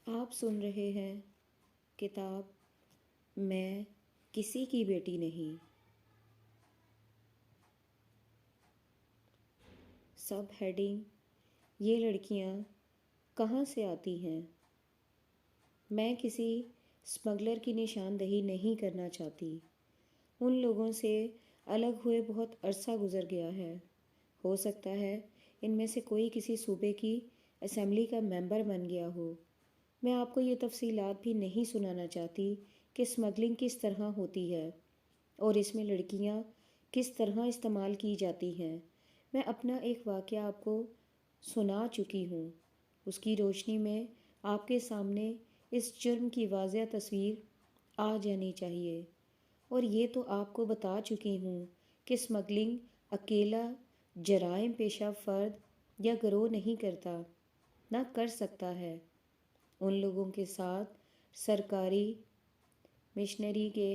آپ سن رہے ہیں کتاب میں کسی کی بیٹی نہیں۔ سب ہیڈنگ: یہ لڑکیاں کہاں سے آتی ہیں؟ میں کسی اسمگلر کی نشاندہی نہیں کرنا چاہتی۔ ان لوگوں سے الگ ہوئے بہت عرصہ گزر گیا ہے۔ ہو سکتا ہے ان میں سے کوئی کسی صوبے کی اسمبلی کا ممبر بن گیا ہو۔ میں آپ کو یہ تفصیلات بھی نہیں سنانا چاہتی کہ اسمگلنگ کس طرح ہوتی ہے اور اس میں لڑکیاں کس طرح استعمال کی جاتی ہیں۔ میں اپنا ایک واقعہ آپ کو سنا چکی ہوں۔ اس کی روشنی میں آپ کے سامنے اس جرم کی واضح تصویر آ جانی چاہیے۔ اور یہ تو آپ کو بتا چکی ہوں کہ اسمگلنگ اکیلا جرائم پیشہ فرد یا گروہ نہیں کرتا، نہ کر سکتا ہے۔ ان لوگوں کے ساتھ سرکاری مشنری کے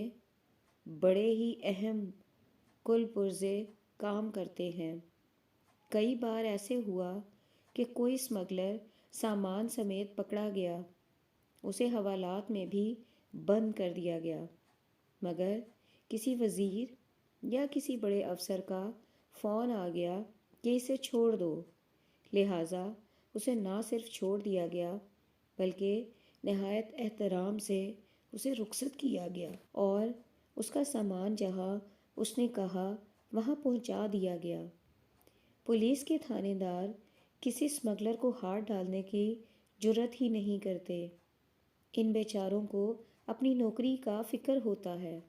بڑے ہی اہم کل پرزے کام کرتے ہیں۔ کئی بار ایسے ہوا کہ کوئی اسمگلر سامان سمیت پکڑا گیا، اسے حوالات میں بھی بند کر دیا گیا، مگر کسی وزیر یا کسی بڑے افسر کا فون آ گیا کہ اسے چھوڑ دو، لہٰذا اسے نہ صرف چھوڑ دیا گیا بلکہ نہایت احترام سے اسے رخصت کیا گیا اور اس کا سامان جہاں اس نے کہا وہاں پہنچا دیا گیا۔ پولیس کے تھانے دار کسی اسمگلر کو ہاتھ ڈالنے کی جرات ہی نہیں کرتے۔ ان بیچاروں کو اپنی نوکری کا فکر ہوتا ہے۔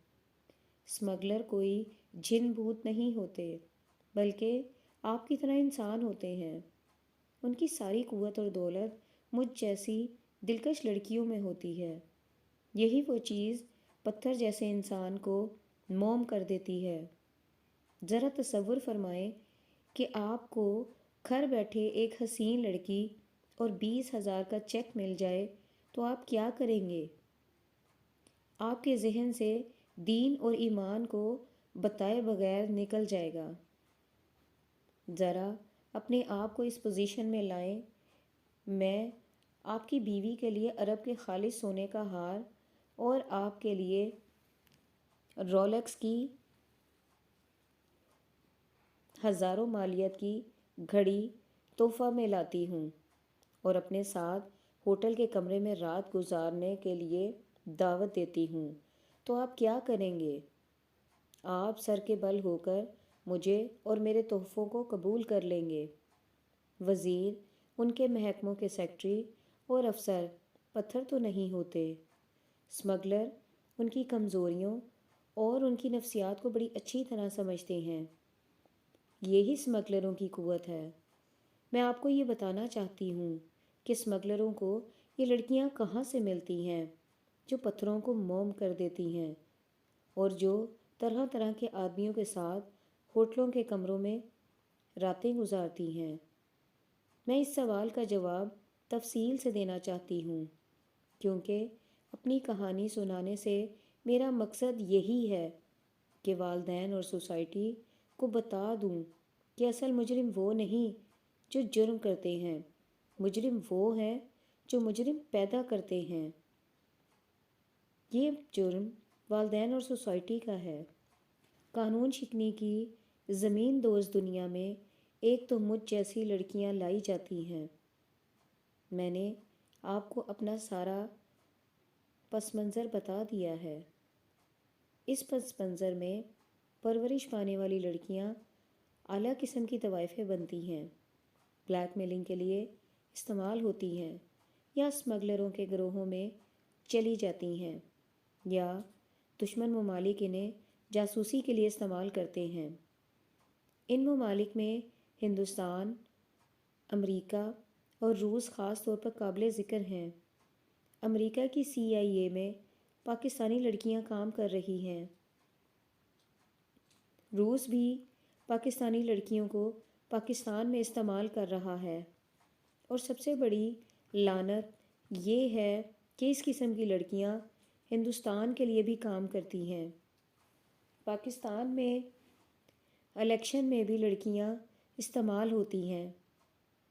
اسمگلر کوئی جن بھوت نہیں ہوتے، بلکہ آپ کی طرح انسان ہوتے ہیں۔ ان کی ساری قوت اور دولت مجھ جیسی دلکش لڑکیوں میں ہوتی ہے۔ یہی وہ چیز پتھر جیسے انسان کو موم کر دیتی ہے۔ ذرا تصور فرمائیں کہ آپ کو گھر بیٹھے ایک حسین لڑکی اور 20,000 کا چیک مل جائے تو آپ کیا کریں گے؟ آپ کے ذہن سے دین اور ایمان کو بتائے بغیر نکل جائے گا۔ ذرا اپنے آپ کو اس پوزیشن میں لائیں۔ میں آپ کی بیوی کے لیے عرب کے خالص سونے کا ہار اور آپ کے لیے رولیکس کی ہزاروں مالیت کی گھڑی تحفہ میں لاتی ہوں اور اپنے ساتھ ہوٹل کے کمرے میں رات گزارنے کے لیے دعوت دیتی ہوں، تو آپ کیا کریں گے؟ آپ سر کے بل ہو کر مجھے اور میرے تحفوں کو قبول کر لیں گے۔ وزیر، ان کے محکموں کے سیکرٹری اور افسر پتھر تو نہیں ہوتے۔ اسمگلر ان کی کمزوریوں اور ان کی نفسیات کو بڑی اچھی طرح سمجھتے ہیں۔ یہی اسمگلروں کی قوت ہے۔ میں آپ کو یہ بتانا چاہتی ہوں کہ اسمگلروں کو یہ لڑکیاں کہاں سے ملتی ہیں جو پتھروں کو موم کر دیتی ہیں اور جو طرح طرح کے آدمیوں کے ساتھ ہوٹلوں کے کمروں میں راتیں گزارتی ہیں۔ میں اس سوال کا جواب تفصیل سے دینا چاہتی ہوں، کیونکہ اپنی کہانی سنانے سے میرا مقصد یہی ہے کہ والدین اور سوسائٹی کو بتا دوں کہ اصل مجرم وہ نہیں جو جرم کرتے ہیں، مجرم وہ ہیں جو مجرم پیدا کرتے ہیں۔ یہ جرم والدین اور سوسائٹی کا ہے۔ قانون شکنی کی زمین دوز دنیا میں ایک تو مجھ جیسی لڑکیاں لائی جاتی ہیں۔ میں نے آپ کو اپنا سارا پس منظر بتا دیا ہے۔ اس پس منظر میں پرورش پانے والی لڑکیاں اعلیٰ قسم کی طوائفیں بنتی ہیں، بلیک میلنگ کے لیے استعمال ہوتی ہیں یا اسمگلروں کے گروہوں میں چلی جاتی ہیں، یا دشمن ممالک انہیں جاسوسی کے لیے استعمال کرتے ہیں۔ ان ممالک میں ہندوستان، امریکہ اور روس خاص طور پر قابل ذکر ہیں۔ امریکہ کی CIA میں پاکستانی لڑکیاں کام کر رہی ہیں۔ روس بھی پاکستانی لڑکیوں کو پاکستان میں استعمال کر رہا ہے، اور سب سے بڑی لعنت یہ ہے کہ اس قسم کی لڑکیاں ہندوستان کے لیے بھی کام کرتی ہیں۔ پاکستان میں الیکشن میں بھی لڑکیاں استعمال ہوتی ہیں۔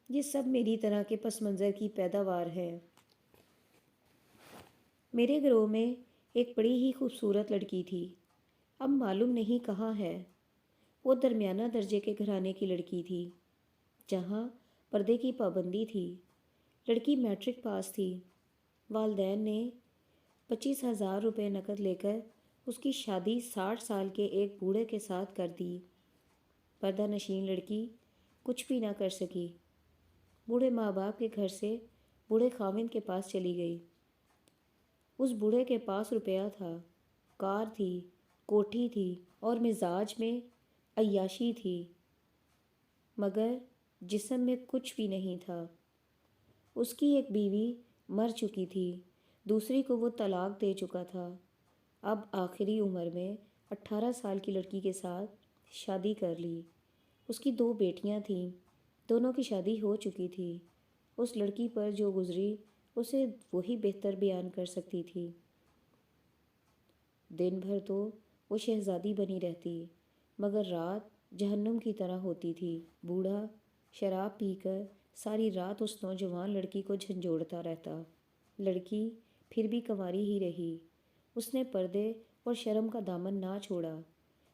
یہ سب میری طرح کے پس منظر کی پیداوار ہے۔ میرے گروہ میں ایک بڑی ہی خوبصورت لڑکی تھی، اب معلوم نہیں کہاں ہے۔ وہ درمیانہ درجے کے گھرانے کی لڑکی تھی جہاں پردے کی پابندی تھی۔ لڑکی میٹرک پاس تھی۔ والدین نے 25,000 روپے نقد لے کر اس کی شادی 60 سال کے ایک بوڑھے کے ساتھ کر دی۔ پردہ نشین لڑکی کچھ بھی نہ کر سکی۔ بوڑھے ماں باپ کے گھر سے بوڑھے خاوند کے پاس چلی گئی۔ اس بوڑھے کے پاس روپیہ تھا، کار تھی، کوٹھی تھی اور مزاج میں عیاشی تھی، مگر جسم میں کچھ بھی نہیں تھا۔ اس کی ایک بیوی مر چکی تھی، دوسری کو وہ طلاق دے چکا تھا۔ اب آخری عمر میں 18 سال کی لڑکی کے ساتھ شادی کر لی۔ اس کی 2 بیٹیاں تھیں، دونوں کی شادی ہو چکی تھی۔ اس لڑکی پر جو گزری اسے وہی بہتر بیان کر سکتی تھی۔ دن بھر تو وہ شہزادی بنی رہتی، مگر رات جہنم کی طرح ہوتی تھی۔ بوڑھا شراب پی کر ساری رات اس نوجوان لڑکی کو جھنجھوڑتا رہتا۔ لڑکی پھر بھی کنواری ہی رہی۔ اس نے پردے اور شرم کا دامن نہ چھوڑا،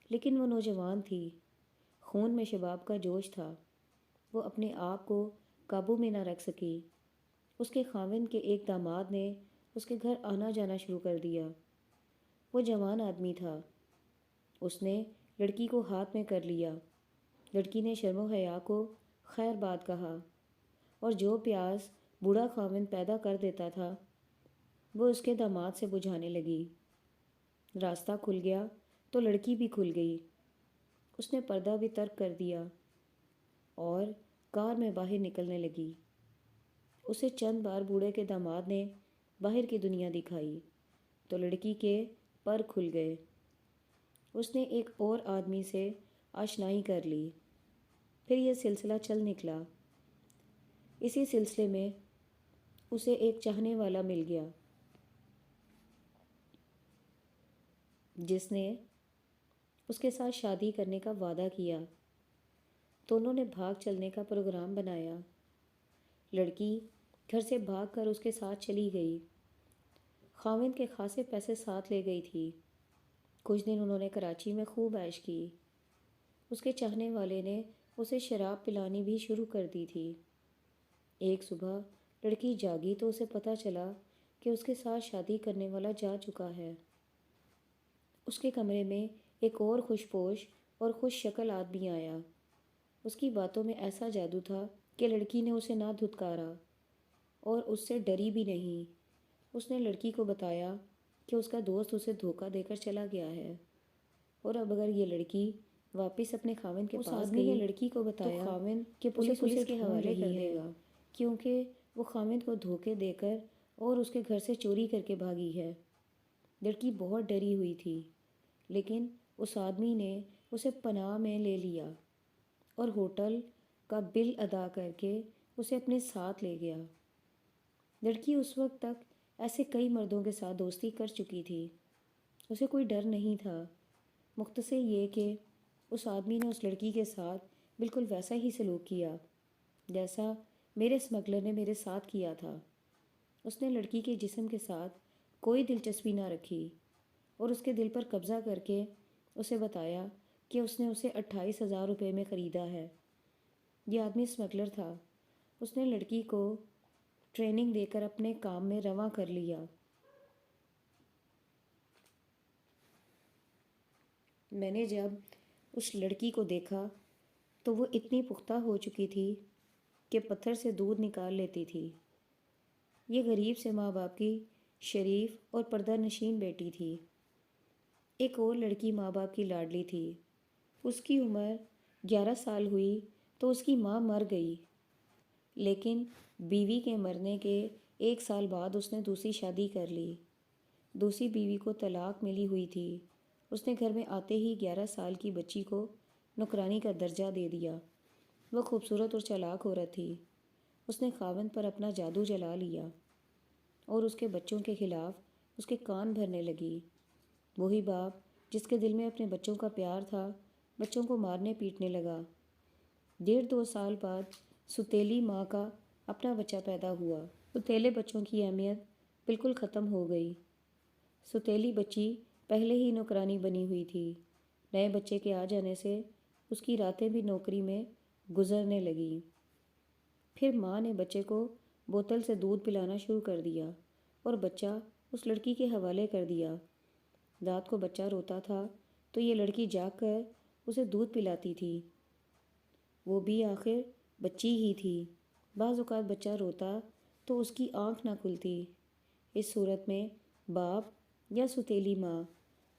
لیکن وہ نوجوان تھی، خون میں شباب کا جوش تھا۔ وہ اپنے آپ کو قابو میں نہ رکھ سکی۔ اس کے خاوند کے ایک داماد نے اس کے گھر آنا جانا شروع کر دیا۔ وہ جوان آدمی تھا۔ اس نے لڑکی کو ہاتھ میں کر لیا۔ لڑکی نے شرم و حیا کو خیر بات کہا، اور جو پیاس بوڑھا خاوند پیدا کر دیتا تھا وہ اس کے داماد سے بجھانے لگی۔ راستہ کھل گیا تو لڑکی بھی کھل گئی۔ اس نے پردہ بھی ترک کر دیا اور کار میں باہر نکلنے لگی۔ اسے چند بار بوڑھے کے داماد نے باہر کی دنیا دکھائی تو لڑکی کے پر کھل گئے۔ اس نے ایک اور آدمی سے آشنائی کر لی۔ پھر یہ سلسلہ چل نکلا۔ اسی سلسلے میں اسے ایک چاہنے والا مل گیا جس نے اس کے ساتھ شادی کرنے کا وعدہ کیا۔ دونوں نے بھاگ چلنے کا پروگرام بنایا۔ لڑکی گھر سے بھاگ کر اس کے ساتھ چلی گئی۔ خاوند کے خاصے پیسے ساتھ لے گئی تھی۔ کچھ دن انہوں نے کراچی میں خوب عیش کی۔ اس کے چاہنے والے نے اسے شراب پلانی بھی شروع کر دی تھی۔ ایک صبح لڑکی جاگی تو اسے پتہ چلا کہ اس کے ساتھ شادی کرنے والا جا چکا ہے۔ اس کے کمرے میں ایک اور خوش پوش اور خوش شکل آدمی آیا۔ اس کی باتوں میں ایسا جادو تھا کہ لڑکی نے اسے نہ دھتکارا اور اس سے ڈری بھی نہیں۔ اس نے لڑکی کو بتایا کہ اس کا دوست اسے دھوکہ دے کر چلا گیا ہے، اور اب اگر یہ لڑکی واپس اپنے خاوند کے پاس گئی، لڑکی کو بتایا تو خاوند کہ پولیس کے حوالے کر دے گا، کیونکہ وہ خاوند کو دھوکے دے کر اور اس کے گھر سے چوری کر کے بھاگی ہے۔ لڑکی بہت ڈری ہوئی تھی، لیکن اس آدمی نے اسے پناہ میں لے لیا اور ہوٹل کا بل ادا کر کے اسے اپنے ساتھ لے گیا۔ لڑکی اس وقت تک ایسے کئی مردوں کے ساتھ دوستی کر چکی تھی، اسے کوئی ڈر نہیں تھا، مختصر یہ کہ اس آدمی نے اس لڑکی کے ساتھ بالکل ویسا ہی سلوک کیا جیسا میرے اسمگلر نے میرے ساتھ کیا تھا۔ اس نے لڑکی کے جسم کے ساتھ کوئی دلچسپی نہ رکھی اور اس کے دل پر قبضہ کر کے اسے بتایا کہ اس نے اسے 28,000 روپے میں خریدا ہے۔ یہ آدمی اسمگلر تھا۔ اس نے لڑکی کو ٹریننگ دے کر اپنے کام میں رواں کر لیا۔ میں نے جب اس لڑکی کو دیکھا تو وہ اتنی پختہ ہو چکی تھی کہ پتھر سے دودھ نکال لیتی تھی۔ یہ غریب سے ماں باپ کی شریف اور پردہ نشین بیٹی تھی۔ ایک اور لڑکی ماں باپ کی لاڈلی تھی۔ اس کی عمر 11 سال ہوئی تو اس کی ماں مر گئی، لیکن بیوی کے مرنے کے 1 سال بعد اس نے دوسری شادی کر لی۔ دوسری بیوی کو طلاق ملی ہوئی تھی۔ اس نے گھر میں آتے ہی 11 سال کی بچی کو نوکرانی کا درجہ دے دیا۔ وہ خوبصورت اور چالاک عورت تھی۔ اس نے خاوند پر اپنا جادو جلا لیا اور اس کے بچوں کے خلاف اس کے کان بھرنے لگی۔ وہی باپ جس کے دل میں اپنے بچوں کا پیار تھا، بچوں کو مارنے پیٹنے لگا۔ 1.5-2 سال بعد ستیلی ماں کا اپنا بچہ پیدا ہوا۔ ستیلے بچوں کی اہمیت بالکل ختم ہو گئی۔ ستیلی بچی پہلے ہی نوکرانی بنی ہوئی تھی۔ نئے بچے کے آ جانے سے اس کی راتیں بھی نوکری میں گزرنے لگیں۔ پھر ماں نے بچے کو بوتل سے دودھ پلانا شروع کر دیا اور بچہ اس لڑکی کے حوالے کر دیا۔ رات کو بچہ روتا تھا تو یہ لڑکی جاگ کر اسے دودھ پلاتی تھی۔ وہ بھی آخر بچی ہی تھی۔ بعض اوقات بچہ روتا تو اس کی آنکھ نہ کھلتی۔ اس صورت میں باپ یا ستیلی ماں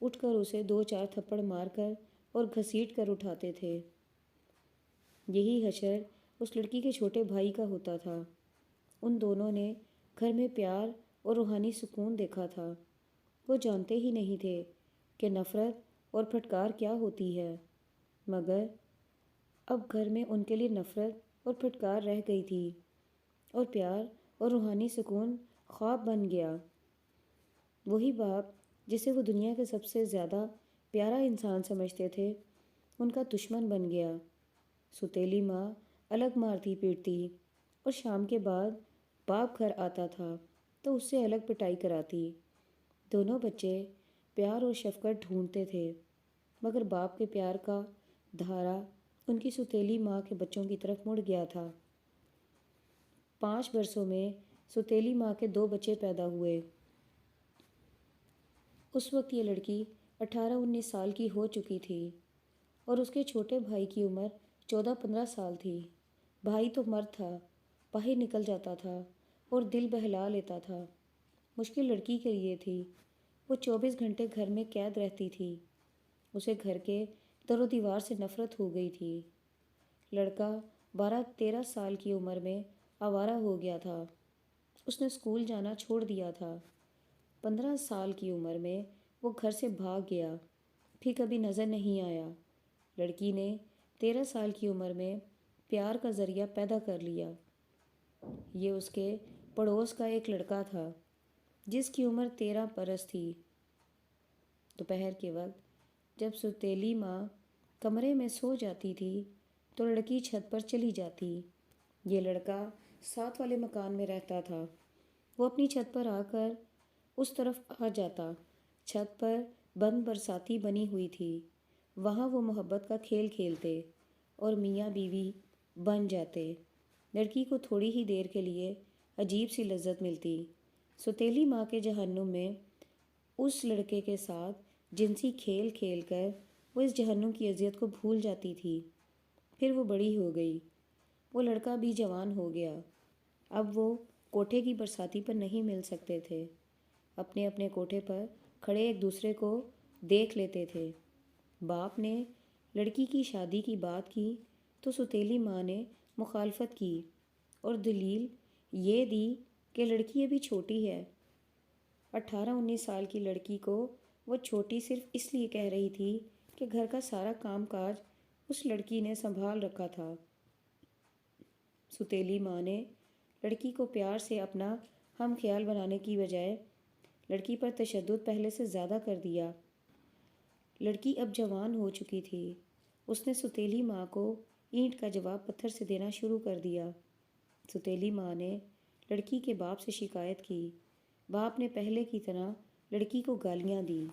اٹھ کر اسے 2-4 تھپڑ مار کر اور گھسیٹ کر اٹھاتے تھے۔ یہی حشر اس لڑکی کے چھوٹے بھائی کا ہوتا تھا۔ ان دونوں نے گھر میں پیار اور روحانی سکون دیکھا تھا۔ وہ جانتے ہی نہیں تھے کہ نفرت اور پھٹکار کیا ہوتی ہے، مگر اب گھر میں ان کے لیے نفرت اور پھٹکار رہ گئی تھی اور پیار اور روحانی سکون خواب بن گیا۔ وہی باپ جسے وہ دنیا کے سب سے زیادہ پیارا انسان سمجھتے تھے، ان کا دشمن بن گیا۔ ستیلی ماں الگ مارتی پیٹتی اور شام کے بعد باپ گھر آتا تھا تو اس سے الگ پٹائی کراتی۔ دونوں بچے پیار اور شفقت ڈھونڈتے تھے، مگر باپ کے پیار کا دھارا ان کی ستیلی ماں کے بچوں کی طرف مڑ گیا تھا۔ 5 برسوں میں ستیلی ماں کے 2 بچے پیدا ہوئے۔ اس وقت یہ لڑکی 18-19 سال کی ہو چکی تھی اور اس کے چھوٹے بھائی کی عمر 14-15 سال تھی۔ بھائی تو مرد تھا، باہر نکل جاتا تھا اور دل بہلا لیتا تھا۔ مشکل لڑکی کے لیے تھی۔ وہ 24 گھنٹے گھر میں قید رہتی تھی۔ اسے گھر کے در و دیوار سے نفرت ہو گئی تھی۔ لڑکا 12-13 سال کی عمر میں آوارہ ہو گیا تھا۔ اس نے اسکول جانا چھوڑ دیا تھا۔ 15 سال کی عمر میں وہ گھر سے بھاگ گیا، پھر کبھی نظر نہیں آیا۔ لڑکی نے 13 سال کی عمر میں پیار کا ذریعہ پیدا کر لیا۔ یہ اس کے پڑوس کا ایک لڑکا تھا جس کی عمر 13 برس تھی۔ دوپہر کے وقت جب ستیلی ماں کمرے میں سو جاتی تھی تو لڑکی چھت پر چلی جاتی۔ یہ لڑکا ساتھ والے مکان میں رہتا تھا۔ وہ اپنی چھت پر آ کر اس طرف آ جاتا۔ چھت پر بند برساتی بنی ہوئی تھی۔ وہاں وہ محبت کا کھیل کھیلتے اور میاں بیوی بن جاتے۔ لڑکی کو تھوڑی ہی دیر کے لیے عجیب سی لذت ملتی۔ ستیلی ماں کے جہنم میں اس لڑکے کے ساتھ جنسی کھیل کھیل کر وہ اس جہنم کی اذیت کو بھول جاتی تھی۔ پھر وہ بڑی ہو گئی۔ وہ لڑکا بھی جوان ہو گیا۔ اب وہ کوٹھے کی برساتی پر نہیں مل سکتے تھے۔ اپنے اپنے کوٹھے پر کھڑے ایک دوسرے کو دیکھ لیتے تھے۔ باپ نے لڑکی کی شادی کی بات کی تو ستیلی ماں نے مخالفت کی اور دلیل یہ دی کہ لڑکی ابھی چھوٹی ہے۔ 18-19 سال کی لڑکی کو وہ چھوٹی صرف اس لیے کہہ رہی تھی کہ گھر کا سارا کام کاج اس لڑکی نے سنبھال رکھا تھا۔ ستیلی ماں نے لڑکی کو پیار سے اپنا ہم خیال بنانے کی بجائے لڑکی پر تشدد پہلے سے زیادہ کر دیا۔ لڑکی اب جوان ہو چکی تھی۔ اس نے ستیلی ماں کو اینٹ کا جواب پتھر سے دینا شروع کر دیا۔ ستیلی ماں نے لڑکی کے باپ سے شکایت کی۔ باپ نے پہلے کی طرح لڑکی کو گالیاں دیں۔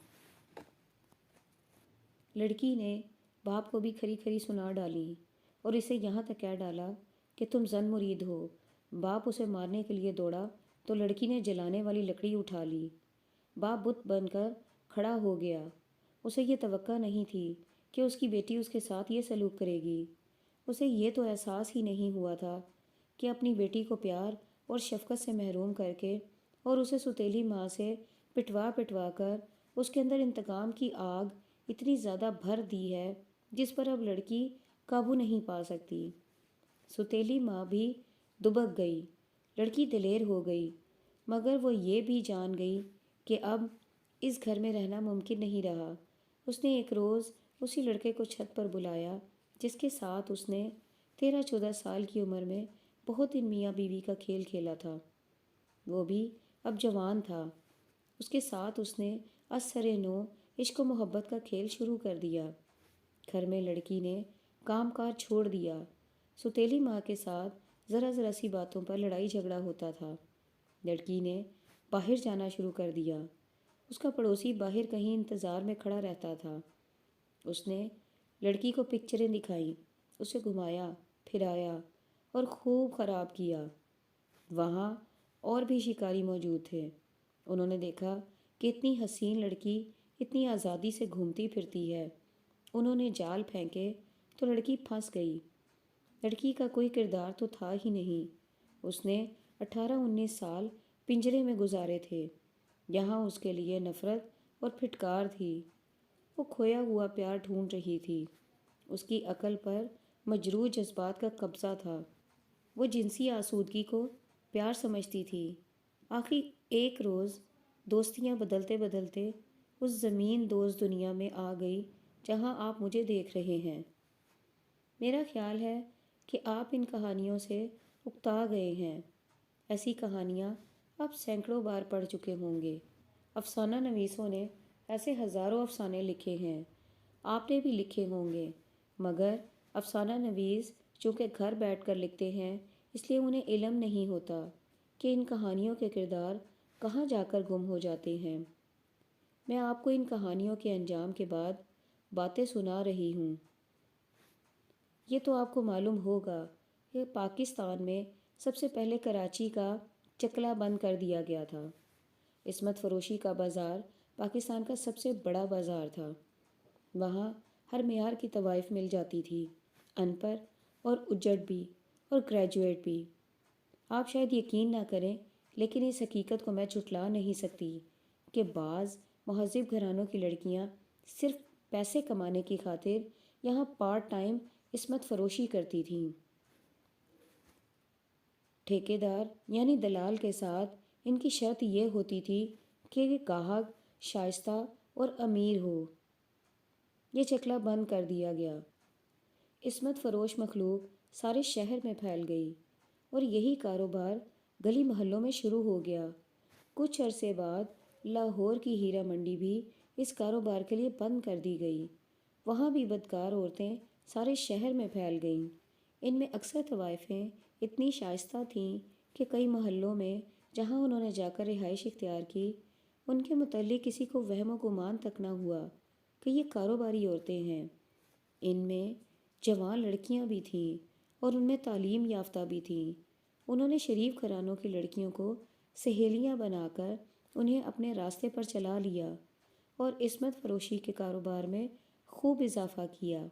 لڑکی نے باپ کو بھی کھری کھری سنا ڈالیں اور اسے یہاں تک کہہ ڈالا کہ تم زن مرید ہو۔ باپ اسے مارنے کے لیے دوڑا تو لڑکی نے جلانے والی لکڑی اٹھا لی۔ باپ بت بن کر کھڑا ہو گیا۔ اسے یہ توقع نہیں تھی کہ اس کی بیٹی اس کے ساتھ یہ سلوک کرے گی۔ اسے یہ تو احساس ہی نہیں ہوا تھا کہ اپنی بیٹی کو پیار اور شفقت سے محروم کر کے اور اسے ستیلی ماں سے پٹوا پٹوا کر اس کے اندر انتقام کی آگ اتنی زیادہ بھر دی ہے جس پر اب لڑکی قابو نہیں پا سکتی۔ ستیلی ماں بھی دبک گئی۔ لڑکی دلیر ہو گئی، مگر وہ یہ بھی جان گئی کہ اب اس گھر میں رہنا ممکن نہیں رہا۔ اس نے ایک روز اسی لڑکے کو چھت پر بلایا جس کے ساتھ اس نے 13-14 سال کی عمر میں بہت دن میاں بیوی کا کھیل کھیلا تھا۔ وہ بھی اب جوان تھا۔ اس کے ساتھ اس نے از سر نو عشق و محبت کا کھیل شروع کر دیا۔ گھر میں لڑکی نے کام کاج چھوڑ دیا۔ ستیلی ماں کے ساتھ ذرا ذرا سی باتوں پر لڑائی جھگڑا ہوتا تھا۔ لڑکی نے باہر جانا شروع کر دیا۔ اس کا پڑوسی باہر کہیں انتظار میں کھڑا رہتا تھا۔ اس نے لڑکی کو پکچریں دکھائیں، اسے گھمایا پھرایا اور خوب خراب کیا۔ وہاں اور بھی شکاری موجود تھے۔ انہوں نے دیکھا کہ اتنی حسین لڑکی اتنی آزادی سے گھومتی پھرتی ہے۔ انہوں نے جال پھینکے تو لڑکی پھنس گئی۔ لڑکی کا کوئی کردار تو تھا ہی نہیں۔ اس نے 18-19 سال پنجرے میں گزارے تھے۔ یہاں اس کے لیے نفرت اور پھٹکار تھی۔ وہ کھویا ہوا پیار ڈھونڈ رہی تھی۔ اس کی عقل پر مجروح جذبات کا قبضہ تھا۔ وہ جنسی آسودگی کو پیار سمجھتی تھی۔ آخر ایک روز دوستیاں بدلتے بدلتے اس زمین دوز دنیا میں آ گئی جہاں آپ مجھے دیکھ رہے ہیں۔ میرا خیال ہے کہ آپ ان کہانیوں سے اکتا گئے ہیں۔ ایسی کہانیاں آپ سینکڑوں بار پڑھ چکے ہوں گے۔ افسانہ نویسوں نے ایسے ہزاروں افسانے لکھے ہیں۔ آپ نے بھی لکھے ہوں گے، مگر افسانہ نویس چونکہ گھر بیٹھ کر لکھتے ہیں اس لیے انہیں علم نہیں ہوتا کہ ان کہانیوں کے کردار کہاں جا کر گم ہو جاتے ہیں۔ میں آپ کو ان کہانیوں کے انجام کے بعد باتیں سنا رہی ہوں۔ یہ تو آپ کو معلوم ہوگا کہ پاکستان میں سب سے پہلے کراچی کا چکلا بند کر دیا گیا تھا۔ عصمت فروشی کا بازار پاکستان کا سب سے بڑا بازار تھا۔ وہاں ہر معیار کی طوائف مل جاتی تھی، ان پڑھ اور اجڑ بھی اور گریجویٹ بھی۔ آپ شاید یقین نہ کریں لیکن اس حقیقت کو میں جھٹلا نہیں سکتی کہ بعض مہذب گھرانوں کی لڑکیاں صرف پیسے کمانے کی خاطر یہاں پارٹ ٹائم عصمت فروشی کرتی تھیں۔ ٹھیکیدار یعنی دلال کے ساتھ ان کی شرط یہ ہوتی تھی کہ گاہک شائستہ اور امیر ہو۔ یہ چکلا بند کر دیا گیا۔ عصمت فروش مخلوق سارے شہر میں پھیل گئی اور یہی کاروبار گلی محلوں میں شروع ہو گیا۔ کچھ عرصے بعد لاہور کی ہیرا منڈی بھی اس کاروبار کے لیے بند کر دی گئی۔ وہاں بھی بدکار عورتیں سارے شہر میں پھیل گئیں۔ ان میں اکثر طوائفیں اتنی شائستہ تھیں کہ کئی محلوں میں جہاں انہوں نے جا کر رہائش اختیار کی، ان کے متعلق کسی کو وہم و گمان تک نہ ہوا کہ یہ کاروباری عورتیں ہیں۔ ان میں جوان لڑکیاں بھی تھیں اور ان میں تعلیم یافتہ بھی تھیں۔ انہوں نے شریف گھرانوں کی لڑکیوں کو سہیلیاں بنا کر انہیں اپنے راستے پر چلا لیا اور عصمت فروشی کے کاروبار میں خوب اضافہ کیا۔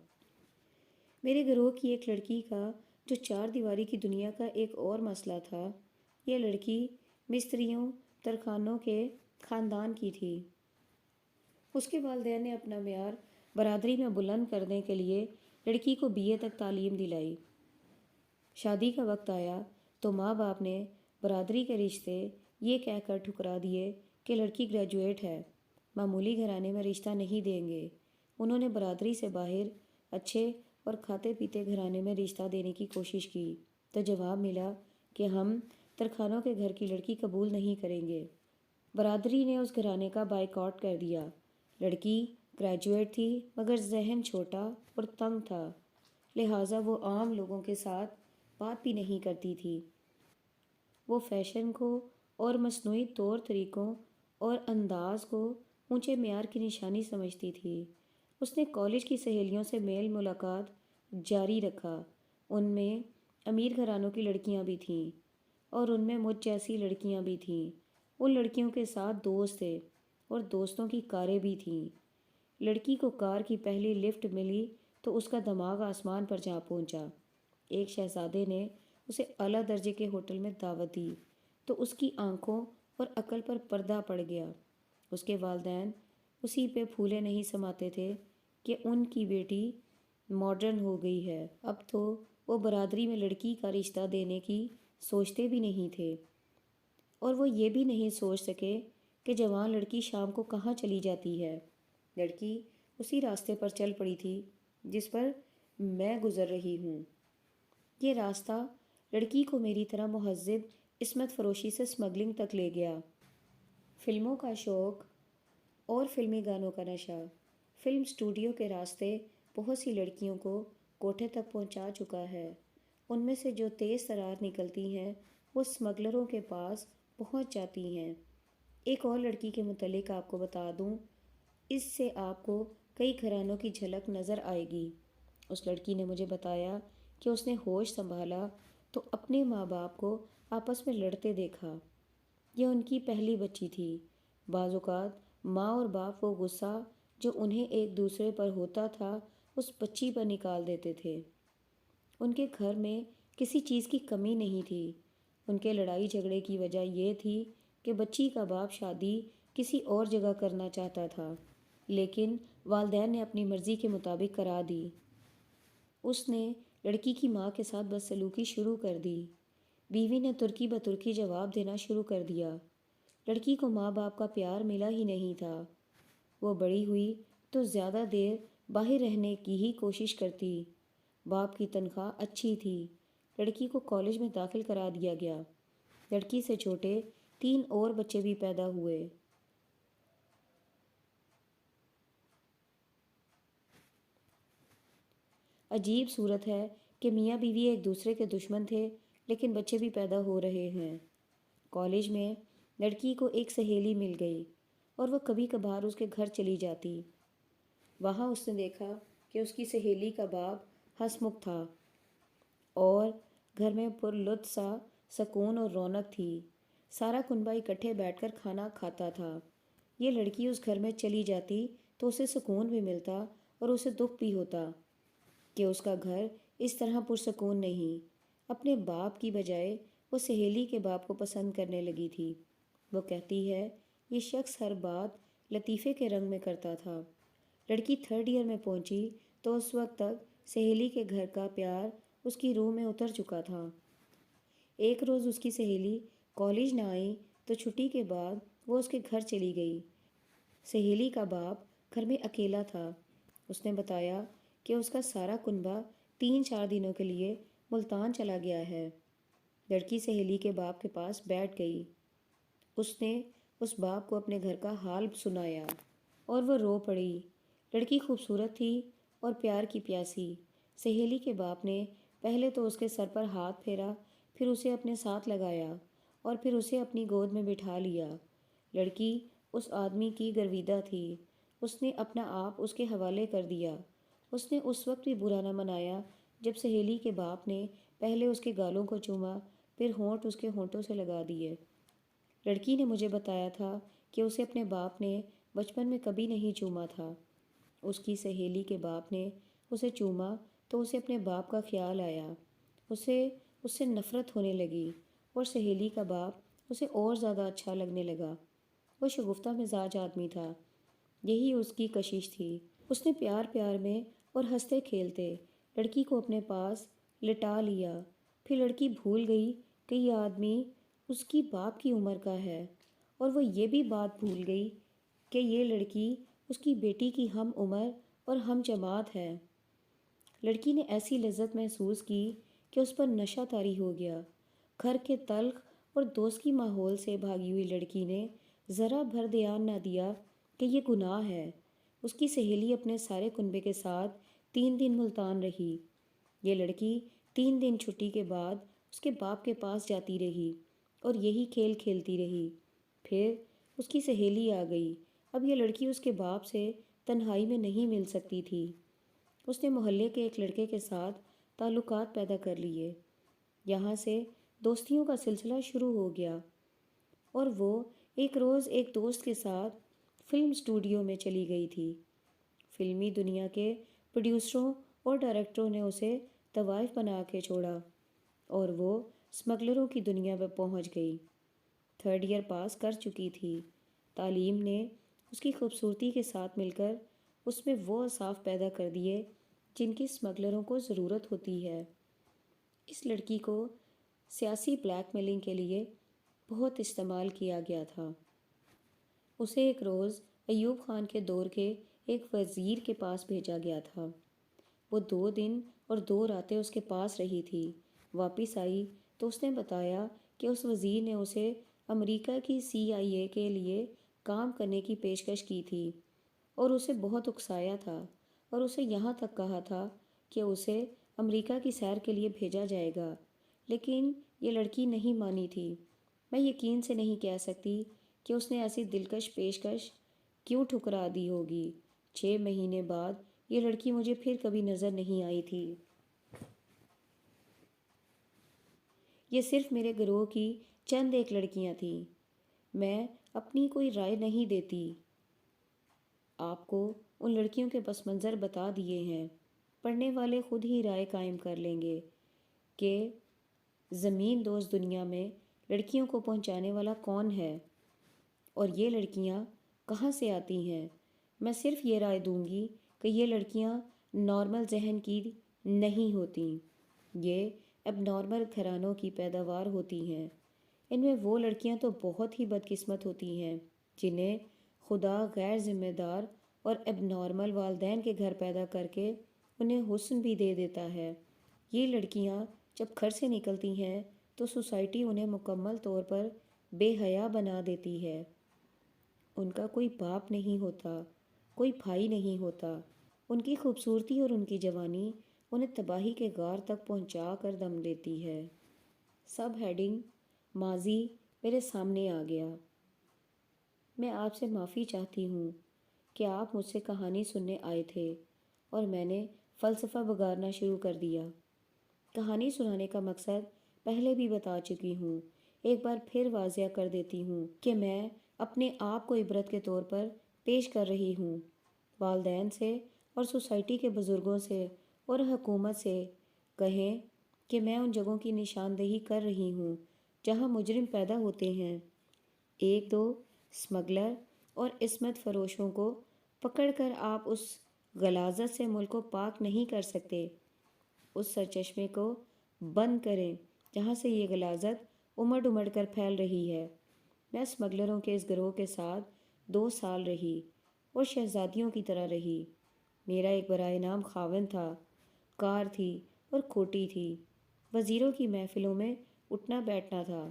میرے گروہ کی ایک لڑکی کا جو چار دیواری کی دنیا کا ایک اور مسئلہ تھا، یہ لڑکی مستریوں ترکھانوں کے خاندان کی تھی۔ اس کے والدین نے اپنا معیار برادری میں بلند کرنے کے لیے لڑکی کو BA تک تعلیم دلائی۔ شادی کا وقت آیا تو ماں باپ نے برادری کے رشتے یہ کہہ کر ٹھکرا دیے کہ لڑکی گریجویٹ ہے، معمولی گھرانے میں رشتہ نہیں دیں گے۔ انہوں نے برادری سے باہر اچھے اور کھاتے پیتے گھرانے میں رشتہ دینے کی کوشش کی تو جواب ملا کہ ہم ترکھانوں کے گھر کی لڑکی قبول نہیں کریں گے۔ برادری نے اس گھرانے کا بائیکاٹ کر دیا۔ لڑکی گریجویٹ تھی مگر ذہن چھوٹا اور تنگ تھا، لہٰذا وہ عام لوگوں کے ساتھ بات بھی نہیں کرتی تھی۔ وہ فیشن کو اور مصنوعی طور طریقوں اور انداز کو اونچے معیار کی نشانی سمجھتی تھی۔ اس نے کالج کی سہیلیوں سے میل ملاقات جاری رکھا۔ ان میں امیر گھرانوں کی لڑکیاں بھی تھیں اور ان میں مجھ جیسی لڑکیاں بھی تھیں۔ ان لڑکیوں کے ساتھ دوست تھے اور دوستوں کی کاریں بھی تھیں۔ لڑکی کو کار کی پہلی لفٹ ملی تو اس کا دماغ آسمان پر جا پہنچا۔ ایک شہزادے نے اسے اعلیٰ درجے کے ہوٹل میں دعوت دی تو اس کی آنکھوں اور عقل پر پردہ پڑ گیا۔ اس کے والدین اسی پہ پھولے نہیں سماتے تھے کہ ان کی بیٹی ماڈرن ہو گئی ہے۔ اب تو وہ برادری میں لڑکی کا رشتہ دینے کی سوچتے بھی نہیں تھے اور وہ یہ بھی نہیں سوچ سکے کہ جوان لڑکی شام کو کہاں چلی جاتی ہے۔ لڑکی اسی راستے پر چل پڑی تھی جس پر میں گزر رہی ہوں۔ یہ راستہ لڑکی کو میری طرح مہذب عصمت فروشی سے اسمگلنگ تک لے گیا۔ فلموں کا شوق اور فلمی گانوں کا نشہ فلم اسٹوڈیو کے راستے بہت سی لڑکیوں کو کوٹھے تک پہنچا چکا ہے۔ ان میں سے جو تیز ترار نکلتی ہیں وہ اسمگلروں کے پاس پہنچ جاتی ہیں۔ ایک اور لڑکی کے متعلق آپ کو بتا دوں، اس سے آپ کو کئی گھرانوں کی جھلک نظر آئے گی۔ اس لڑکی نے مجھے بتایا کہ اس نے ہوش سنبھالا تو اپنے ماں باپ کو آپس میں لڑتے دیکھا۔ یہ ان کی پہلی بچی تھی۔ بعض اوقات ماں اور باپ وہ غصہ جو انہیں ایک دوسرے پر ہوتا تھا اس بچی پر نکال دیتے تھے۔ ان کے گھر میں کسی چیز کی کمی نہیں تھی۔ ان کے لڑائی جھگڑے کی وجہ یہ تھی کہ بچی کا باپ شادی کسی اور جگہ کرنا چاہتا تھا، لیکن والدین نے اپنی مرضی کے مطابق کرا دی۔ اس نے لڑکی کی ماں کے ساتھ بدسلوکی شروع کر دی۔ بیوی نے ترکی بترکی جواب دینا شروع کر دیا۔ لڑکی کو ماں باپ کا پیار ملا ہی نہیں تھا۔ وہ بڑی ہوئی تو زیادہ دیر باہر رہنے کی ہی کوشش کرتی۔ باپ کی تنخواہ اچھی تھی۔ لڑکی کو کالج میں داخل کرا دیا گیا۔ لڑکی سے چھوٹے 3 اور بچے بھی پیدا ہوئے۔ عجیب صورت ہے کہ میاں بیوی ایک دوسرے کے دشمن تھے، لیکن بچے بھی پیدا ہو رہے ہیں۔ کالج میں لڑکی کو ایک سہیلی مل گئی اور وہ کبھی کبھار اس کے گھر چلی جاتی۔ وہاں اس نے دیکھا کہ اس کی سہیلی کا باپ ہنسمکھ تھا اور گھر میں پرلطف سا سکون اور رونق تھی۔ سارا کنبہ اکٹھے بیٹھ کر کھانا کھاتا تھا۔ یہ لڑکی اس گھر میں چلی جاتی تو اسے سکون بھی ملتا اور اسے دکھ بھی ہوتا کہ اس کا گھر اس طرح پرسکون نہیں۔ اپنے باپ کی بجائے وہ سہیلی کے باپ کو پسند کرنے لگی تھی۔ وہ کہتی ہے یہ شخص ہر بات لطیفے کے رنگ میں کرتا تھا۔ لڑکی 3rd ایئر میں پہنچی تو اس وقت تک سہیلی کے گھر کا پیار اس کی روح میں اتر چکا تھا۔ ایک روز اس کی سہیلی کالج نہ آئی تو چھٹی کے بعد وہ اس کے گھر چلی گئی۔ سہیلی کا باپ گھر میں اکیلا تھا۔ اس نے بتایا کہ اس کا سارا کنبہ 3-4 دنوں کے لیے ملتان چلا گیا ہے۔ لڑکی سہیلی کے باپ کے پاس بیٹھ گئی۔ اس نے اس باپ کو اپنے گھر کا حال سنایا اور وہ رو پڑی۔ لڑکی خوبصورت تھی اور پیار کی پیاسی۔ سہیلی کے باپ نے پہلے تو اس کے سر پر ہاتھ پھیرا، پھر اسے اپنے ساتھ لگایا اور پھر اسے اپنی گود میں بٹھا لیا۔ لڑکی اس آدمی کی گرویدہ تھی۔ اس نے اپنا آپ اس کے حوالے کر دیا۔ اس نے اس وقت بھی برا نہ منایا جب سہیلی کے باپ نے پہلے اس کے گالوں کو چوما، پھر ہونٹ اس کے ہونٹوں سے لگا دیے۔ لڑکی نے مجھے بتایا تھا کہ اسے اپنے باپ نے بچپن میں کبھی نہیں چوما تھا۔ اس کی سہیلی کے باپ نے اسے چوما تو اسے اپنے باپ کا خیال آیا۔ اسے اس سے نفرت ہونے لگی اور سہیلی کا باپ اسے اور زیادہ اچھا لگنے لگا۔ وہ شگفتہ مزاج آدمی تھا۔ یہی اس کی کشش تھی۔ اس نے پیار پیار میں اور ہنستے کھیلتے لڑکی کو اپنے پاس لٹا لیا۔ پھر لڑکی بھول گئی کہ یہ آدمی اس کی باپ کی عمر کا ہے، اور وہ یہ بھی بات بھول گئی کہ یہ لڑکی اس کی بیٹی کی ہم عمر اور ہم جماعت ہے۔ لڑکی نے ایسی لذت محسوس کی کہ اس پر نشہ طاری ہو گیا۔ گھر کے تلخ اور دوست کی ماحول سے بھاگی ہوئی لڑکی نے ذرا بھر دھیان نہ دیا کہ یہ گناہ ہے۔ اس کی سہیلی اپنے سارے کنبے کے ساتھ 3 دن ملتان رہی۔ یہ لڑکی 3 دن چھٹی کے بعد اس کے باپ کے پاس جاتی رہی اور یہی کھیل کھیلتی رہی۔ پھر اس کی سہیلی آ گئی۔ اب یہ لڑکی اس کے باپ سے تنہائی میں نہیں مل سکتی تھی۔ اس نے محلے کے ایک لڑکے کے ساتھ تعلقات پیدا کر لیے۔ یہاں سے دوستیوں کا سلسلہ شروع ہو گیا اور وہ ایک روز ایک دوست کے ساتھ فلم اسٹوڈیو میں چلی گئی تھی۔ فلمی دنیا کے پروڈیوسروں اور ڈائریکٹروں نے اسے طوائف بنا کے چھوڑا اور وہ اسمگلروں کی دنیا میں پہنچ گئی۔ 3rd ایئر پاس کر چکی تھی۔ تعلیم نے اس کی خوبصورتی کے ساتھ مل کر اس میں وہ اوصاف پیدا کر دیے جن کی اسمگلروں کو ضرورت ہوتی ہے۔ اس لڑکی کو سیاسی بلیک میلنگ کے لیے بہت استعمال کیا گیا تھا۔ اسے ایک روز ایوب خان کے دور کے ایک وزیر کے پاس بھیجا گیا تھا۔ وہ 2 دن اور 2 راتیں اس کے پاس رہی تھی۔ واپس آئی تو اس نے بتایا کہ اس وزیر نے اسے امریکہ کی CIA کے لیے کام کرنے کی پیشکش کی تھی اور اسے بہت اکسایا تھا اور اسے یہاں تک کہا تھا کہ اسے امریکہ کی سیر کے لیے بھیجا جائے گا، لیکن یہ لڑکی نہیں مانی تھی۔ میں یقین سے نہیں کہہ سکتی کہ اس نے ایسی دلکش پیشکش کیوں ٹھکرا دی ہوگی۔ 6 مہینے بعد یہ لڑکی مجھے پھر کبھی نظر نہیں آئی تھی۔ یہ صرف میرے گروہ کی چند ایک لڑکیاں تھیں۔ میں اپنی کوئی رائے نہیں دیتی، آپ کو ان لڑکیوں کے پس منظر بتا دیے ہیں، پڑھنے والے خود ہی رائے قائم کر لیں گے کہ زمین دوز دنیا میں لڑکیوں کو پہنچانے والا کون ہے اور یہ لڑکیاں کہاں سے آتی ہیں۔ میں صرف یہ رائے دوں گی کہ یہ لڑکیاں نارمل ذہن کی نہیں ہوتیں، یہ اب نارمل گھرانوں کی پیداوار ہوتی ہیں۔ ان میں وہ لڑکیاں تو بہت ہی بدقسمت ہوتی ہیں جنہیں خدا غیر ذمہ دار اور اب نارمل والدین کے گھر پیدا کر کے انہیں حسن بھی دے دیتا ہے۔ یہ لڑکیاں جب گھر سے نکلتی ہیں تو سوسائٹی انہیں مکمل طور پر بے حیا بنا دیتی ہے۔ ان کا کوئی باپ نہیں ہوتا، کوئی بھائی نہیں ہوتا۔ ان کی خوبصورتی اور ان کی جوانی انہیں تباہی کے غار تک پہنچا کر دم لیتی ہے۔ سب ہیڈنگ ماضی میرے سامنے آ گیا۔ میں آپ سے معافی چاہتی ہوں کہ آپ مجھ سے کہانی سننے آئے تھے اور میں نے فلسفہ بگاڑنا شروع کر دیا۔ کہانی سنانے کا مقصد پہلے بھی بتا چکی ہوں، ایک بار پھر واضح کر دیتی ہوں کہ میں اپنے آپ کو عبرت کے طور پر پیش کر رہی ہوں۔ والدین سے اور سوسائٹی کے بزرگوں سے اور حکومت سے کہیں کہ میں ان جگہوں کی نشاندہی کر رہی ہوں جہاں مجرم پیدا ہوتے ہیں۔ 1-2 اسمگلر اور عصمت فروشوں کو پکڑ کر آپ اس غلاظت سے ملک کو پاک نہیں کر سکتے۔ اس سرچشمے کو بند کریں جہاں سے یہ غلاظت امڑ امڑ کر پھیل رہی ہے۔ میں اسمگلروں کے اس گروہ کے ساتھ 2 سال رہی اور شہزادیوں کی طرح رہی۔ میرا ایک برائے نام خاوند تھا، کار تھی اور کھوٹی تھی، وزیروں کی محفلوں میں اٹھنا بیٹھنا تھا۔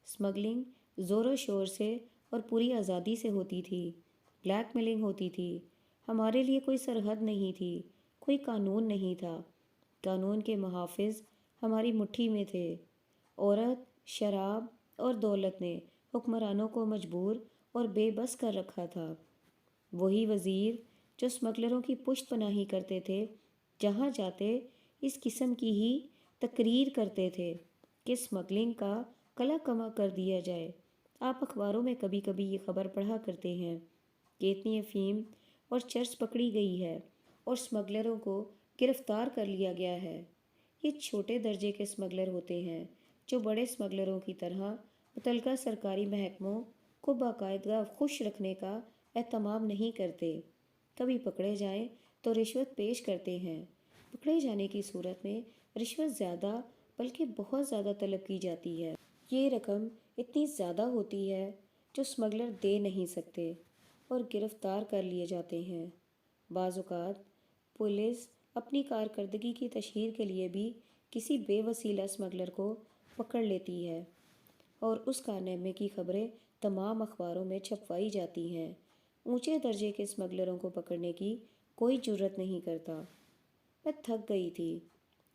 اسمگلنگ زور و شور سے اور پوری آزادی سے ہوتی تھی، بلیک میلنگ ہوتی تھی۔ ہمارے لیے کوئی سرحد نہیں تھی، کوئی قانون نہیں تھا۔ قانون کے محافظ ہماری مٹھی میں تھے۔ عورت، شراب اور دولت نے حکمرانوں کو مجبور اور بے بس کر رکھا تھا۔ وہی وزیر جو اسمگلروں کی پشت پناہی کرتے تھے، جہاں جاتے اس قسم کی ہی تقریر کرتے تھے کہ اسمگلنگ کا کلا کما کر دیا جائے۔ آپ اخباروں میں کبھی کبھی یہ خبر پڑھا کرتے ہیں کہ اتنی افیم اور چرس پکڑی گئی ہے اور اسمگلروں کو گرفتار کر لیا گیا ہے۔ یہ چھوٹے درجے کے اسمگلر ہوتے ہیں جو بڑے اسمگلروں کی طرح متعلقہ سرکاری محکموں کو باقاعدہ خوش رکھنے کا اہتمام نہیں کرتے۔ کبھی پکڑے جائیں تو رشوت پیش کرتے ہیں۔ پکڑے جانے کی صورت میں رشوت زیادہ بلکہ بہت زیادہ طلب کی جاتی ہے۔ یہ رقم اتنی زیادہ ہوتی ہے جو اسمگلر دے نہیں سکتے اور گرفتار کر لیے جاتے ہیں۔ بعض اوقات پولیس اپنی کارکردگی کی تشہیر کے لیے بھی کسی بے وسیلہ اسمگلر کو پکڑ لیتی ہے اور اس کارنامے کی خبریں تمام اخباروں میں چھپوائی جاتی ہیں۔ اونچے درجے کے اسمگلروں کو پکڑنے کی کوئی جرات نہیں کرتا۔ میں تھک گئی تھی۔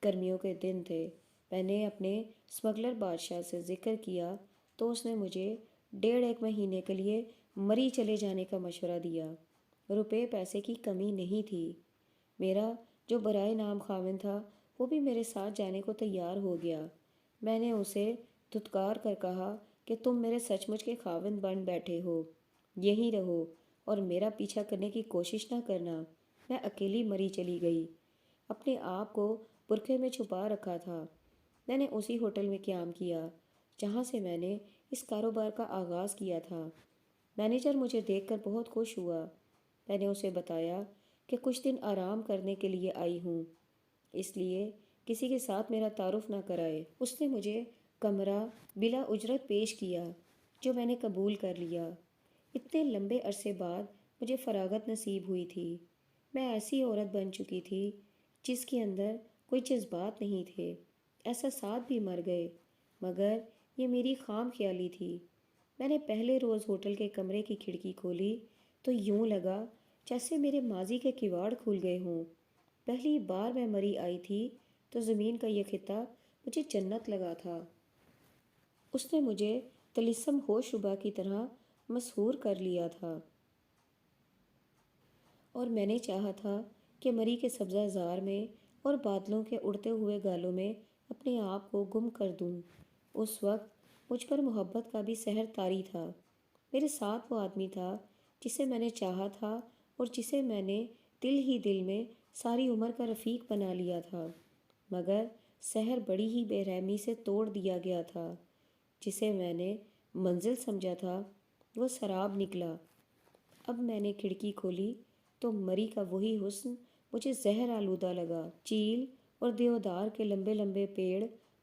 گرمیوں کے دن تھے۔ میں نے اپنے اسمگلر بادشاہ سے ذکر کیا تو اس نے مجھے 1.5 مہینے کے لیے مری چلے جانے کا مشورہ دیا۔ روپے پیسے کی کمی نہیں تھی۔ میرا جو برائے نام خاوند تھا وہ بھی میرے ساتھ جانے کو تیار ہو گیا۔ میں نے اسے دھتکار کر کہا کہ تم میرے سچ مچ کے خاوند بن بیٹھے ہو، یہیں رہو اور میرا پیچھا کرنے کی کوشش نہ کرنا۔ میں اکیلی مری چلی گئی۔ اپنے آپ کو برقعے میں چھپا رکھا تھا۔ میں نے اسی ہوٹل میں قیام کیا جہاں سے میں نے اس کاروبار کا آغاز کیا تھا۔ مینیجر مجھے دیکھ کر بہت خوش ہوا۔ میں نے اسے بتایا کہ کچھ دن آرام کرنے کے لیے آئی ہوں، اس لیے کسی کے ساتھ میرا تعارف نہ کرائے۔ اس نے مجھے کمرہ بلا اجرت پیش کیا جو میں نے قبول کر لیا۔ اتنے لمبے عرصے بعد مجھے فراغت نصیب ہوئی تھی۔ میں ایسی عورت بن چکی تھی جس کے اندر کوئی جذبات نہیں تھے۔ احساسات بھی مر گئے، مگر یہ میری خام خیالی تھی۔ میں نے پہلے روز ہوٹل کے کمرے کی کھڑکی کھولی تو یوں لگا جیسے میرے ماضی کے کواڑ کھل گئے ہوں۔ پہلی بار میں مری آئی تھی تو زمین کا یہ خطہ مجھے جنت لگا تھا۔ اس نے مجھے طلسم ہوش ربا کی طرح مسحور کر لیا تھا، اور میں نے چاہا تھا کہ مری کے سبزہ زار میں اور بادلوں کے اڑتے ہوئے گالوں میں اپنے آپ کو گم کر دوں۔ اس وقت مجھ پر محبت کا بھی سحر طاری تھا۔ میرے ساتھ وہ آدمی تھا جسے میں نے چاہا تھا اور جسے میں نے دل ہی دل میں ساری عمر کا رفیق بنا لیا تھا، مگر سحر بڑی ہی بے رحمی سے توڑ دیا گیا تھا۔ جسے میں نے منزل سمجھا تھا وہ سراب نکلا۔ اب میں نے کھڑکی کھولی تو مری کا وہی حسن مجھے زہر آلودہ لگا۔ چیل اور دیودار کے لمبے لمبے پیڑ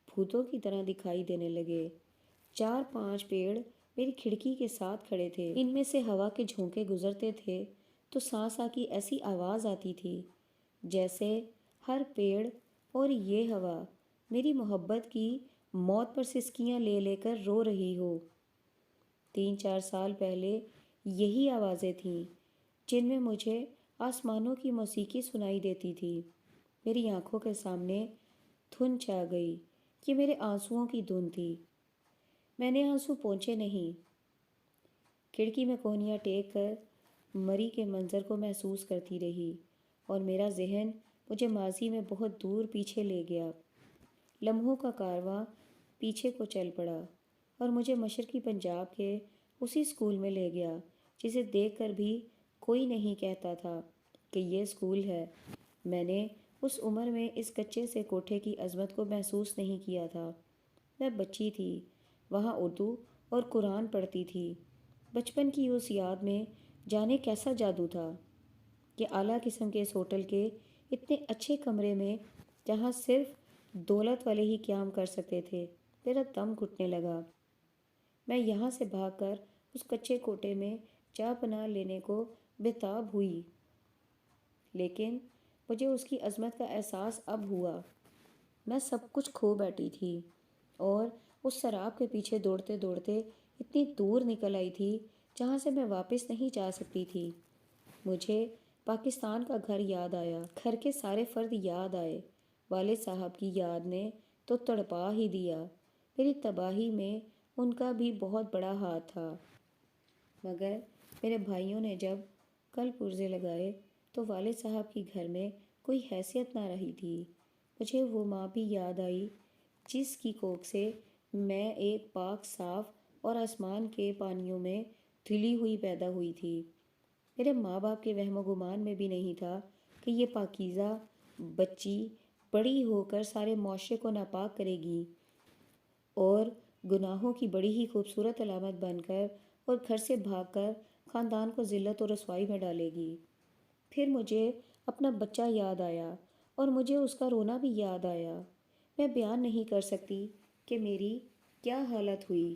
بھوتوں کی طرح دکھائی دینے لگے۔ 4-5 پیڑ میری کھڑکی کے ساتھ کھڑے تھے، ان میں سے ہوا کے جھونکے گزرتے تھے تو ساں ساں کی ایسی آواز آتی تھی جیسے ہر پیڑ اور یہ ہوا میری محبت کی موت پر سسکیاں لے لے کر رو رہی ہو۔ 3-4 سال پہلے یہی آوازیں تھیں جن میں مجھے آسمانوں کی موسیقی سنائی دیتی تھی۔ میری آنکھوں کے سامنے دھن چھا گئی، یہ میرے آنسوؤں کی دھن تھی۔ میں نے آنسو پونچھے نہیں۔ کھڑکی میں کوہنیاں ٹیک کر مری کے منظر کو محسوس کرتی رہی، اور میرا ذہن مجھے ماضی میں بہت دور پیچھے لے گیا۔ لمحوں کا کارواں پیچھے کو چل پڑا اور مجھے مشرقی پنجاب کے اسی اسکول میں لے گیا جسے دیکھ کر بھی کوئی نہیں کہتا تھا کہ یہ اسکول ہے۔ میں نے اس عمر میں اس کچے سے کوٹھے کی عظمت کو محسوس نہیں کیا تھا۔ میں بچی تھی، وہاں اردو اور قرآن پڑھتی تھی۔ بچپن کی اس یاد میں جانے کیسا جادو تھا کہ اعلیٰ قسم کے اس ہوٹل کے اتنے اچھے کمرے میں جہاں صرف دولت والے ہی قیام کر سکتے تھے، میرا دم گھٹنے لگا۔ میں یہاں سے بھاگ کر اس کچے کوٹھے میں جا پناہ لینے کو بےتاب ہوئی، لیکن مجھے اس کی عظمت کا احساس اب ہوا۔ میں سب کچھ کھو بیٹھی تھی اور اس سراب کے پیچھے دوڑتے دوڑتے اتنی دور نکل آئی تھی جہاں سے میں واپس نہیں جا سکتی تھی۔ مجھے پاکستان کا گھر یاد آیا، گھر کے سارے فرد یاد آئے۔ والد صاحب کی یاد نے تو تڑپا ہی دیا۔ میری تباہی میں ان کا بھی بہت بڑا ہاتھ تھا، مگر میرے بھائیوں نے جب کل پرزے لگائے تو والد صاحب کی گھر میں کوئی حیثیت نہ رہی تھی۔ مجھے وہ ماں بھی یاد آئی جس کی کوکھ سے میں ایک پاک صاف اور آسمان کے پانیوں میں دھلی ہوئی پیدا ہوئی تھی۔ میرے ماں باپ کے وہم و گمان میں بھی نہیں تھا کہ یہ پاکیزہ بچی بڑی ہو کر سارے معاشرے کو ناپاک کرے گی اور گناہوں کی بڑی ہی خوبصورت علامت بن کر اور گھر سے بھاگ کر خاندان کو ذلت اور رسوائی میں ڈالے گی۔ پھر مجھے اپنا بچہ یاد آیا اور مجھے اس کا رونا بھی یاد آیا۔ میں بیان نہیں کر سکتی کہ میری کیا حالت ہوئی۔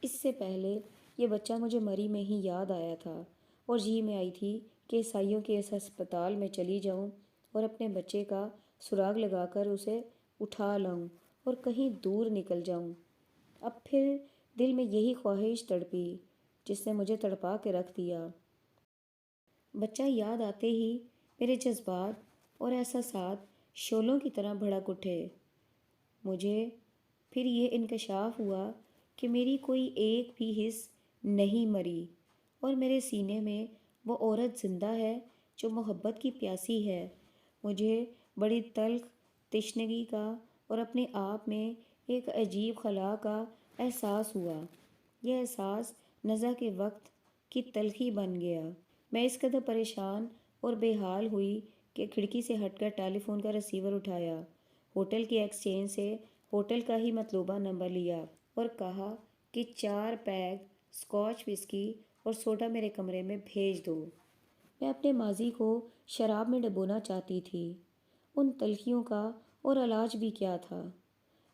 اس سے پہلے یہ بچہ مجھے مری میں ہی یاد آیا تھا اور جی میں آئی تھی کہ عیسائیوں کے اس ہسپتال میں چلی جاؤں اور اپنے بچے کا سراغ لگا کر اسے اٹھا لاؤں اور کہیں دور نکل جاؤں۔ اب پھر دل میں یہی خواہش تڑپی جس نے مجھے تڑپا کے رکھ دیا۔ بچہ یاد آتے ہی میرے جذبات اور احساسات شعلوں کی طرح بھڑک اٹھے۔ مجھے پھر یہ انکشاف ہوا کہ میری کوئی ایک بھی حص نہیں مری اور میرے سینے میں وہ عورت زندہ ہے جو محبت کی پیاسی ہے۔ مجھے بڑی تلخ تشنگی کا اور اپنے آپ میں ایک عجیب خلا کا احساس ہوا۔ یہ احساس نزع کے وقت کی تلخی بن گیا۔ میں اس قدر پریشان اور بے حال ہوئی کہ کھڑکی سے ہٹ کر ٹیلی فون کا ریسیور اٹھایا، ہوٹل کی ایکسچینج سے ہوٹل کا ہی مطلوبہ نمبر لیا اور کہا کہ 4 پیگ اسکاچ وسکی اور سوڈا میرے کمرے میں بھیج دو۔ میں اپنے ماضی کو شراب میں ڈبونا چاہتی تھی، ان تلخیوں کا اور علاج بھی کیا تھا،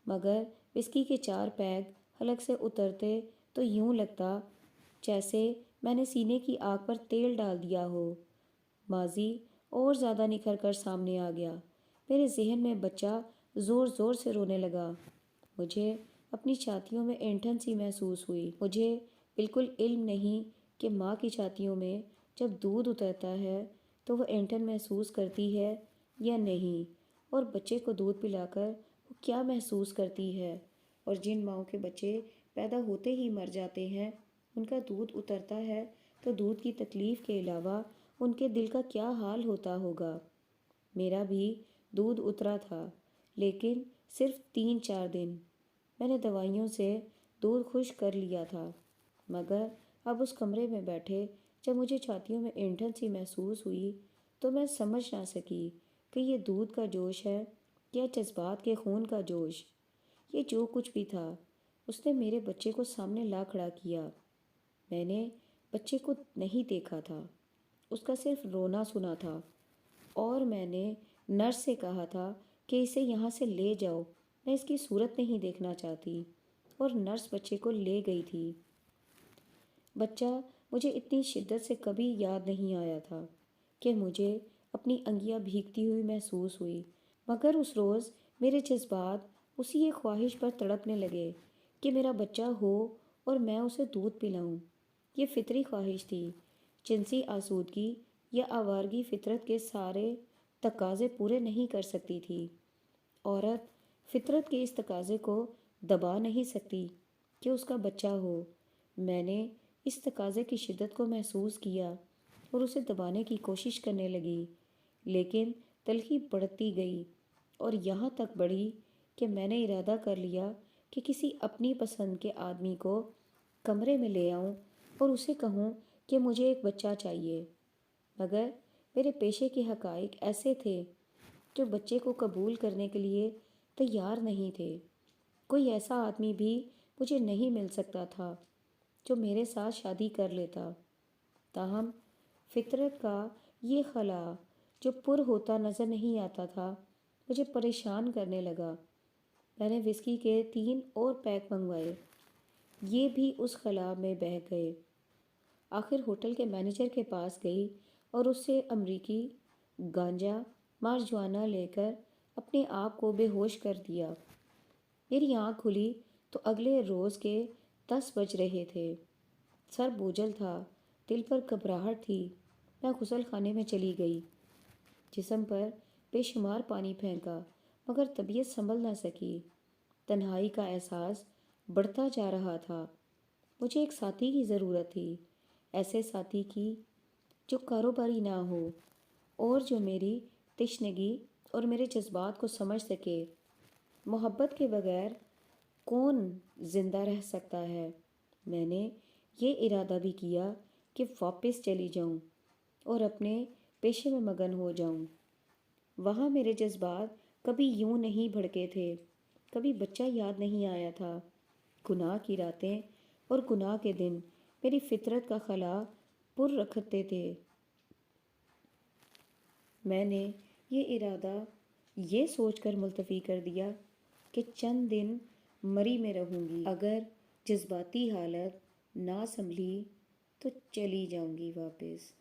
مگر وسکی کے 4 پیگ حلق سے اترتے تو یوں لگتا جیسے میں نے سینے کی آگ پر تیل ڈال دیا ہو۔ ماضی اور زیادہ نکھر کر سامنے آ گیا۔ میرے ذہن میں بچہ زور زور سے رونے لگا۔ مجھے اپنی چھاتیوں میں اینٹھن سی محسوس ہوئی۔ مجھے بالکل علم نہیں کہ ماں کی چھاتیوں میں جب دودھ اترتا ہے تو وہ اینٹھن محسوس کرتی ہے یا نہیں، اور بچے کو دودھ پلا کر وہ کیا محسوس کرتی ہے، اور جن ماؤں کے بچے پیدا ہوتے ہی مر جاتے ہیں ان کا دودھ اترتا ہے تو دودھ کی تکلیف کے علاوہ ان کے دل کا کیا حال ہوتا ہوگا۔ میرا بھی دودھ اترا تھا، لیکن صرف 3-4 دن۔ میں نے دوائیوں سے دودھ خشک کر لیا تھا، مگر اب اس کمرے میں بیٹھے جب مجھے چھاتیوں میں اینٹھن سی محسوس ہوئی تو میں سمجھ نہ سکی کہ یہ دودھ کا جوش ہے یا جذبات کے خون کا جوش۔ یہ جو کچھ بھی تھا اس نے میرے بچے کو سامنے لا کھڑا کیا۔ میں نے بچے کو نہیں دیکھا تھا، اس کا صرف رونا سنا تھا، اور میں نے نرس سے کہا تھا کہ اسے یہاں سے لے جاؤ، میں اس کی صورت نہیں دیکھنا چاہتی، اور نرس بچے کو لے گئی تھی۔ بچہ مجھے اتنی شدت سے کبھی یاد نہیں آیا تھا کہ مجھے اپنی انگلیاں بھیگتی ہوئی محسوس ہوئی، مگر اس روز میرے جذبات اسی ایک خواہش پر تڑپنے لگے کہ میرا بچہ ہو اور میں اسے دودھ پلاؤں۔ یہ فطری خواہش تھی، جنسی آسودگی یا آوارگی فطرت کے سارے تقاضے پورے نہیں کر سکتی تھی۔ عورت فطرت کے اس تقاضے کو دبا نہیں سکتی کہ اس کا بچہ ہو۔ میں نے اس تقاضے کی شدت کو محسوس کیا اور اسے دبانے کی کوشش کرنے لگی، لیکن تلخی بڑھتی گئی اور یہاں تک بڑھی کہ میں نے ارادہ کر لیا کہ کسی اپنی پسند کے آدمی کو کمرے میں لے آؤں اور اسے کہوں کہ مجھے ایک بچہ چاہیے۔ مگر میرے پیشے کے حقائق ایسے تھے جو بچے کو قبول کرنے کے لیے تیار نہیں تھے۔ کوئی ایسا آدمی بھی مجھے نہیں مل سکتا تھا جو میرے ساتھ شادی کر لیتا۔ تاہم فطرت کا یہ خلا جو پر ہوتا نظر نہیں آتا تھا مجھے پریشان کرنے لگا۔ میں نے وسکی کے 3 اور پیک منگوائے، یہ بھی اس خلا میں بہہ گئے۔ آخر ہوٹل کے مینیجر کے پاس گئی اور اس سے امریکی گانجا مارجوانا لے کر اپنے آپ کو بے ہوش کر دیا۔ میری آنکھ کھلی تو اگلے روز کے 10 بج رہے تھے۔ سر بوجھل تھا، دل پر گھبراہٹ تھی۔ میں غسل خانے میں چلی گئی، جسم پر بے شمار پانی پھینکا، مگر طبیعت سنبھل نہ سکی۔ تنہائی کا احساس بڑھتا جا رہا تھا۔ مجھے ایک ساتھی کی ضرورت تھی، ایسے ساتھی کی جو کاروباری نہ ہو اور جو میری تشنگی اور میرے جذبات کو سمجھ سکے۔ محبت کے بغیر کون زندہ رہ سکتا ہے؟ میں نے یہ ارادہ بھی کیا کہ واپس چلی جاؤں اور اپنے پیشے میں مگن ہو جاؤں۔ وہاں میرے جذبات کبھی یوں نہیں بھڑکے تھے، کبھی بچہ یاد نہیں آیا تھا۔ گناہ کی راتیں اور گناہ کے دن میری فطرت کا خلا پر رکھتے تھے۔ میں نے یہ ارادہ یہ سوچ کر ملتوی کر دیا کہ چند دن مری میں رہوں گی، اگر جذباتی حالت نہ سنبھلی تو چلی جاؤں گی واپس۔